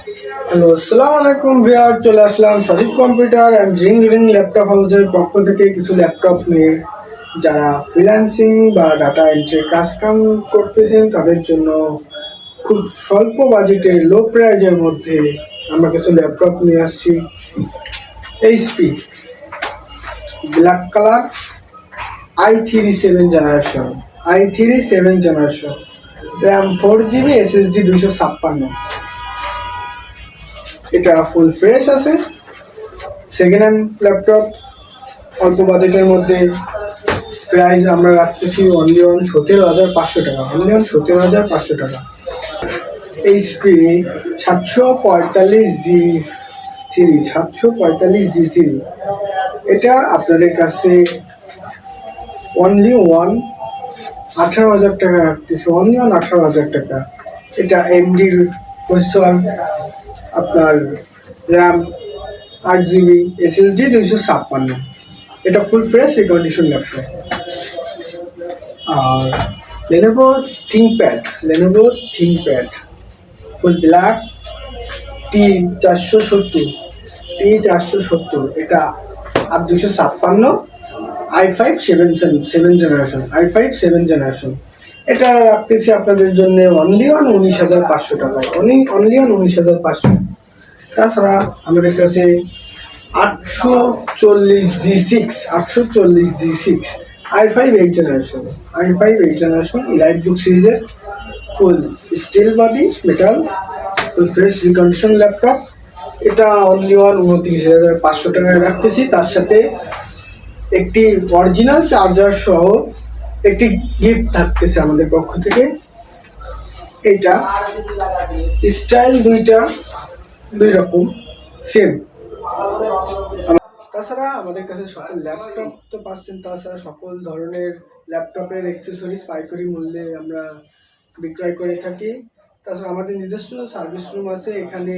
Hello, আসসালামু আলাইকুম viewer. চলে আসলাম Sajib computer and ring ring laptop হাউসের পক্ষ থেকে কিছু ল্যাপটপ নিয়ে। যারা ফ্রিল্যান্সিং বা ডাটা এন্ট্রির কাম করতেছেন তাদের জন্য খুব স্বল্প বাজেটে লো প্রাইজের মধ্যে আমরা কিছু ল্যাপটপ নিয়ে আসছি। HP black colour i3 7 generation, i3 7 generation, RAM 4 GB, SSD 256। এটা ফুল ফ্রেশ আছে, সেকেন্ড হ্যান্ড ল্যাপটপ। অল্প বাজেটের মধ্যে প্রাইস আমরা রাখতেছি অনলি অন 17,500 টাকা, অনলি অন 17,500 টাকা। এইচপি 745G3, 745G3, এটা আপনাদের কাছে অনলি ওয়ান 18,000 টাকা রাখতেছে, অনলি অন 18,000 টাকা। এটা এমডির প্রসেসর, আপনার র্যাম 8 GB, SSD 256। এটা ফুল ফ্রেশ রিকন্ডিশন ল্যাপটপ। আর Lenovo ThinkPad full black T470, এটা 8 256, i5 7 জেনারেশন। এটা রাখতেছি আপনাদের জন্য অনলি অন 19,500 টাকায়, অনলি অন 19,500। তাছাড়া আমাদের কাছে 840G6 i5 8 জেনারেশন ইলাইট বুক সিরিজের ফুল স্টিল বডি মেটাল ফুল ফ্রেশ রিকন্ডিশন ল্যাপটপ। এটা অনলি ওয়ান 29,500 টাকায় রাখতেছি। তার সাথে একটি অরিজিনাল চার্জার সহ একটি গিফট থাকতেছে আমাদের পক্ষ থেকে। এটা স্টাইল দুই রকম সেম। তাছাড়া আমাদের কাছে সকল ল্যাপটপ তো পাচ্ছেন, তাছাড়া সকল ধরনের ল্যাপটপের অ্যাক্সেসরিজ পাইকারি মূল্যে আমরা বিক্রয় করে থাকি। তাছাড়া আমাদের নিজস্ব সার্ভিস রুম আছে, এখানে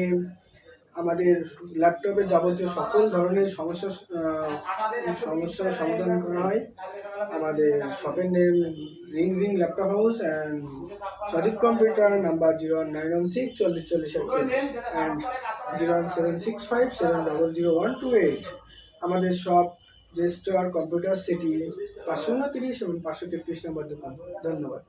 আমাদের ল্যাপটপের যাবতীয় সকল ধরনের সমস্যার সমাধান করা হয়। আমাদের শপের name ring laptop house and Sajib computer, number 01916 40 40 41 and 01765700128। আমাদের শপ জেস্টার কম্পিউটার সিটি 529 এবং 533 নম্বর দোকান। ধন্যবাদ।